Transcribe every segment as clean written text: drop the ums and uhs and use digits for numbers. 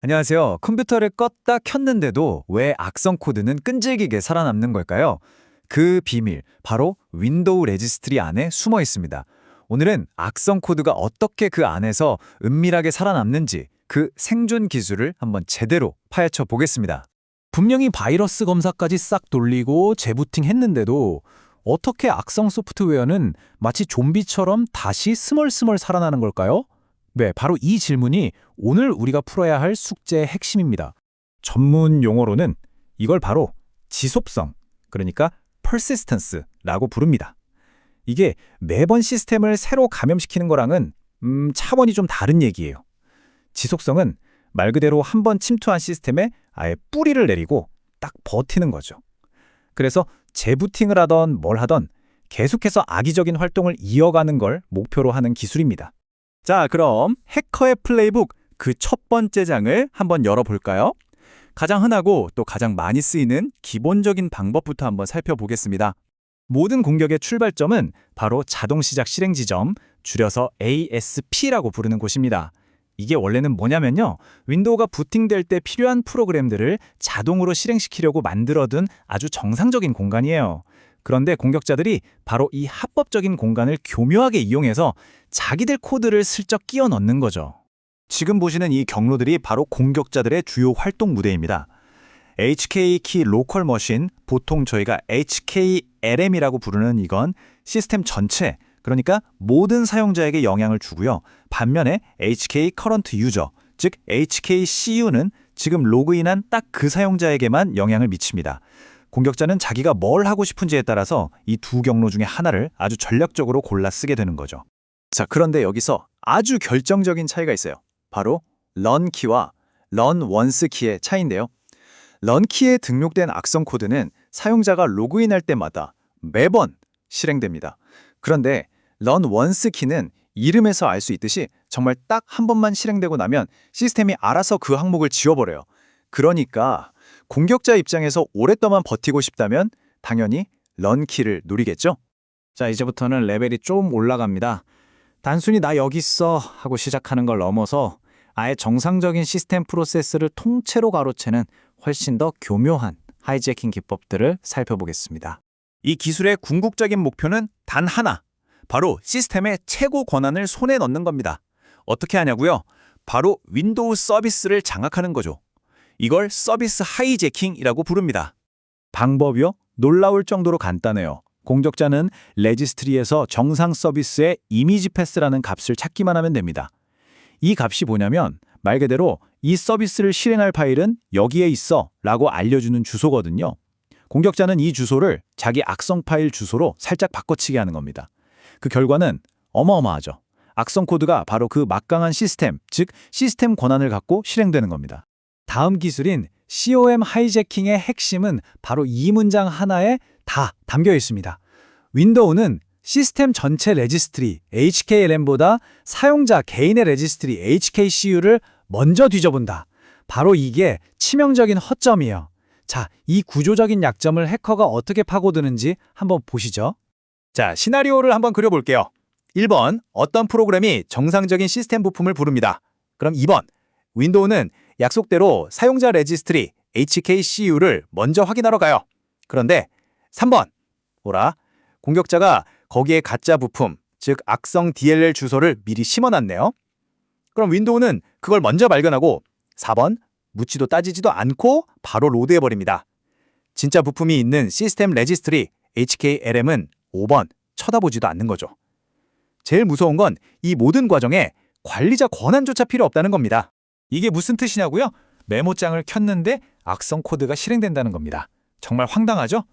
안녕하세요. 컴퓨터를 껐다 켰는데도 왜 악성 코드는 끈질기게 살아남는 걸까요? 그 비밀, 바로 윈도우 레지스트리 안에 숨어 있습니다. 오늘은 악성 코드가 어떻게 그 안에서 은밀하게 살아남는지 그 생존 기술을 한번 제대로 파헤쳐 보겠습니다. 분명히 바이러스 검사까지 싹 돌리고 재부팅 했는데도 어떻게 악성 소프트웨어는 마치 좀비처럼 다시 스멀스멀 살아나는 걸까요? 네, 바로 이 질문이 오늘 우리가 풀어야 할 숙제의 핵심입니다. 전문 용어로는 이걸 바로 지속성, 그러니까 persistence라고 부릅니다. 이게 매번 시스템을 새로 감염시키는 거랑은 차원이 좀 다른 얘기예요. 지속성은 말 그대로 한 번 침투한 시스템에 아예 뿌리를 내리고 딱 버티는 거죠. 그래서 재부팅을 하던 뭘 하던 계속해서 악의적인 활동을 이어가는 걸 목표로 하는 기술입니다. 자, 그럼 해커의 플레이북 그 첫 번째 장을 한번 열어볼까요? 가장 흔하고 또 가장 많이 쓰이는 기본적인 방법부터 한번 살펴보겠습니다. 모든 공격의 출발점은 바로 자동 시작 실행 지점, 줄여서 ASP라고 부르는 곳입니다. 이게 원래는 뭐냐면요. 윈도우가 부팅될 때 필요한 프로그램들을 자동으로 실행시키려고 만들어둔 아주 정상적인 공간이에요. 그런데 공격자들이 바로 이 합법적인 공간을 교묘하게 이용해서 자기들 코드를 슬쩍 끼워 넣는 거죠. 지금 보시는 이 경로들이 바로 공격자들의 주요 활동 무대입니다. HK키 로컬 머신, 보통 저희가 HKLM이라고 부르는 이건 시스템 전체, 그러니까 모든 사용자에게 영향을 주고요. 반면에 HK 커런트 유저, 즉 HKCU는 지금 로그인한 딱 그 사용자에게만 영향을 미칩니다. 공격자는 자기가 뭘 하고 싶은지에 따라서 이 두 경로 중에 하나를 아주 전략적으로 골라 쓰게 되는 거죠. 자, 그런데 여기서 아주 결정적인 차이가 있어요. 바로 run 키와 run once 키의 차이인데요. run 키에 등록된 악성 코드는 사용자가 로그인할 때마다 매번 실행됩니다. 그런데 run once 키는 이름에서 알 수 있듯이 정말 딱 한 번만 실행되고 나면 시스템이 알아서 그 항목을 지워버려요. 그러니까 공격자 입장에서 오랫동안 버티고 싶다면 당연히 run 키를 누리겠죠? 자, 이제부터는 레벨이 좀 올라갑니다. 단순히 나 여기 있어 하고 시작하는 걸 넘어서 아예 정상적인 시스템 프로세스를 통째로 가로채는 훨씬 더 교묘한 하이제킹 기법들을 살펴보겠습니다. 이 기술의 궁극적인 목표는 단 하나, 바로 시스템의 최고 권한을 손에 넣는 겁니다. 어떻게 하냐고요? 바로 윈도우 서비스를 장악하는 거죠. 이걸 서비스 하이제킹이라고 부릅니다. 방법이요? 놀라울 정도로 간단해요. 공격자는 레지스트리에서 정상 서비스의 이미지 패스라는 값을 찾기만 하면 됩니다. 이 값이 뭐냐면 말 그대로 이 서비스를 실행할 파일은 여기에 있어 라고 알려주는 주소거든요. 공격자는 이 주소를 자기 악성 파일 주소로 살짝 바꿔치기 하는 겁니다. 그 결과는 어마어마하죠. 악성 코드가 바로 그 막강한 시스템, 즉 시스템 권한을 갖고 실행되는 겁니다. 다음 기술인 COM 하이제킹의 핵심은 바로 이 문장 하나에 다 담겨 있습니다. 윈도우는 시스템 전체 레지스트리 HKLM보다 사용자 개인의 레지스트리 HKCU를 먼저 뒤져본다. 바로 이게 치명적인 허점이에요. 자, 이 구조적인 약점을 해커가 어떻게 파고드는지 한번 보시죠. 자, 시나리오를 한번 그려볼게요. 1번, 어떤 프로그램이 정상적인 시스템 부품을 부릅니다. 그럼 2번, 윈도우는 약속대로 사용자 레지스트리 HKCU를 먼저 확인하러 가요. 그런데 3번, 공격자가 거기에 가짜 부품, 즉 악성 DLL 주소를 미리 심어놨네요. 그럼 윈도우는 그걸 먼저 발견하고 4번, 묻지도 따지지도 않고 바로 로드해버립니다. 진짜 부품이 있는 시스템 레지스트리 HKLM은 5번, 쳐다보지도 않는 거죠. 제일 무서운 건 이 모든 과정에 관리자 권한조차 필요 없다는 겁니다. 이게 무슨 뜻이냐고요? 메모장을 켰는데 악성 코드가 실행된다는 겁니다. 정말 황당하죠?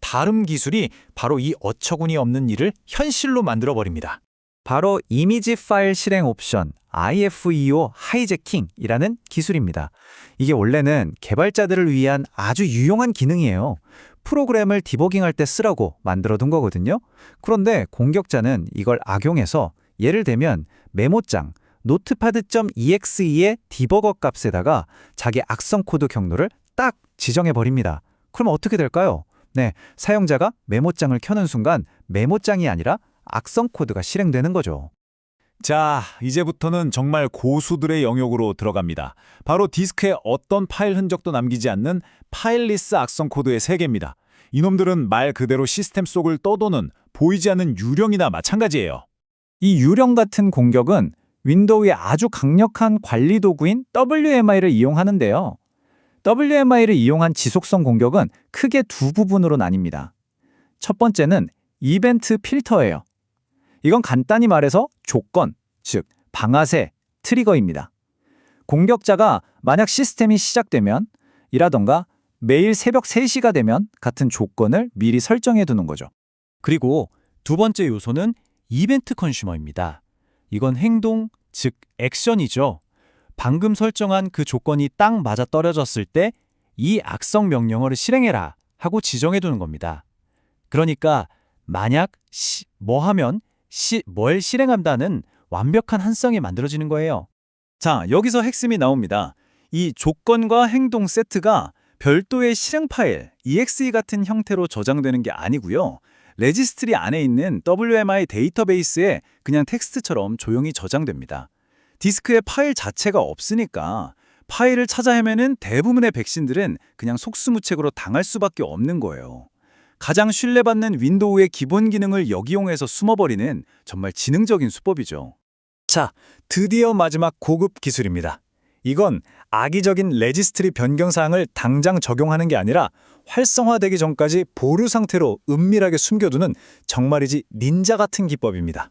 다른 기술이 바로 이 어처구니 없는 일을 현실로 만들어버립니다. 바로 이미지 파일 실행 옵션 IFEO 하이제킹이라는 기술입니다. 이게 원래는 개발자들을 위한 아주 유용한 기능이에요. 프로그램을 디버깅할 때 쓰라고 만들어둔 거거든요. 그런데 공격자는 이걸 악용해서 예를 들면 메모장 notepad.exe의 디버거 값에다가 자기 악성 코드 경로를 딱 지정해버립니다. 그럼 어떻게 될까요? 네, 사용자가 메모장을 켜는 순간 메모장이 아니라 악성 코드가 실행되는 거죠. 자, 이제부터는 정말 고수들의 영역으로 들어갑니다. 바로 디스크에 어떤 파일 흔적도 남기지 않는 파일리스 악성 코드의 세계입니다. 이놈들은 말 그대로 시스템 속을 떠도는 보이지 않는 유령이나 마찬가지예요. 이 유령 같은 공격은 윈도우의 아주 강력한 관리 도구인 WMI를 이용하는데요. WMI를 이용한 지속성 공격은 크게 두 부분으로 나뉩니다. 첫 번째는 이벤트 필터예요. 이건 간단히 말해서 조건, 즉 방아쇠, 트리거입니다. 공격자가 만약 시스템이 시작되면 이라던가 매일 새벽 3시가 되면 같은 조건을 미리 설정해 두는 거죠. 그리고 두 번째 요소는 이벤트 컨슈머입니다. 이건 행동, 즉 액션이죠. 방금 설정한 그 조건이 딱 맞아 떨어졌을 때 이 악성 명령어를 실행해라 하고 지정해 두는 겁니다. 그러니까 만약 뭘 실행한다는 완벽한 한성이 만들어지는 거예요. 자, 여기서 핵심이 나옵니다. 이 조건과 행동 세트가 별도의 실행 파일, exe 같은 형태로 저장되는 게 아니고요. 레지스트리 안에 있는 WMI 데이터베이스에 그냥 텍스트처럼 조용히 저장됩니다. 디스크에 파일 자체가 없으니까 파일을 찾아 헤매는 대부분의 백신들은 그냥 속수무책으로 당할 수밖에 없는 거예요. 가장 신뢰받는 윈도우의 기본 기능을 역이용해서 숨어버리는 정말 지능적인 수법이죠. 자, 드디어 마지막 고급 기술입니다. 이건 악의적인 레지스트리 변경 사항을 당장 적용하는 게 아니라 활성화되기 전까지 보류 상태로 은밀하게 숨겨두는 정말이지 닌자 같은 기법입니다.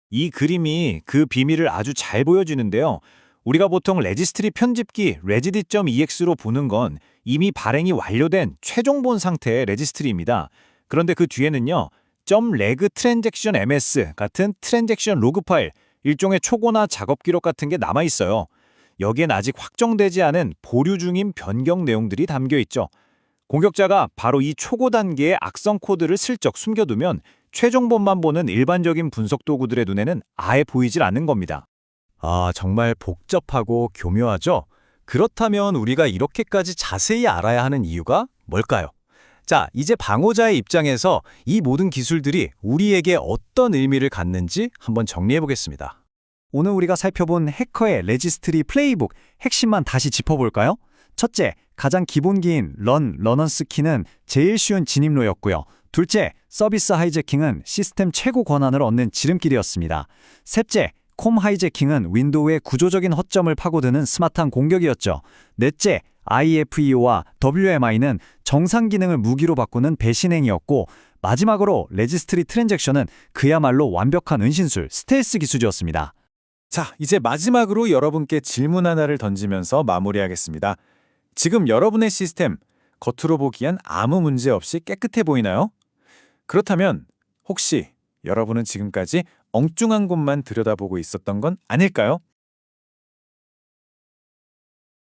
이 그림이 그 비밀을 아주 잘 보여주는데요. 우리가 보통 레지스트리 편집기 regd.ex로 보는 건 이미 발행이 완료된 최종본 상태의 레지스트리입니다. 그런데 그 뒤에는요. .reg transaction ms 같은 트랜잭션 로그 파일, 일종의 초고나 작업 기록 같은 게 남아 있어요. 여기엔 아직 확정되지 않은 보류 중인 변경 내용들이 담겨 있죠. 공격자가 바로 이 초고 단계의 악성 코드를 슬쩍 숨겨두면 최종본만 보는 일반적인 분석 도구들의 눈에는 아예 보이질 않는 겁니다. 아, 정말 복잡하고 교묘하죠? 그렇다면 우리가 이렇게까지 자세히 알아야 하는 이유가 뭘까요? 자, 이제 방어자의 입장에서 이 모든 기술들이 우리에게 어떤 의미를 갖는지 한번 정리해 보겠습니다. 오늘 우리가 살펴본 해커의 레지스트리 플레이북 핵심만 다시 짚어볼까요? 첫째, 가장 기본기인 러넌스 키는 제일 쉬운 진입로였고요. 둘째, 서비스 하이제킹은 시스템 최고 권한을 얻는 지름길이었습니다. 셋째, 콤 하이제킹은 윈도우의 구조적인 허점을 파고드는 스마트한 공격이었죠. 넷째, IFEO와 WMI는 정상 기능을 무기로 바꾸는 배신행위였고, 마지막으로 레지스트리 트랜잭션은 그야말로 완벽한 은신술, 스텔스 기술이었습니다. 자, 이제 마지막으로 여러분께 질문 하나를 던지면서 마무리하겠습니다. 지금 여러분의 시스템, 겉으로 보기엔 아무 문제 없이 깨끗해 보이나요? 그렇다면 혹시 여러분은 지금까지 엉뚱한 곳만 들여다보고 있었던 건 아닐까요?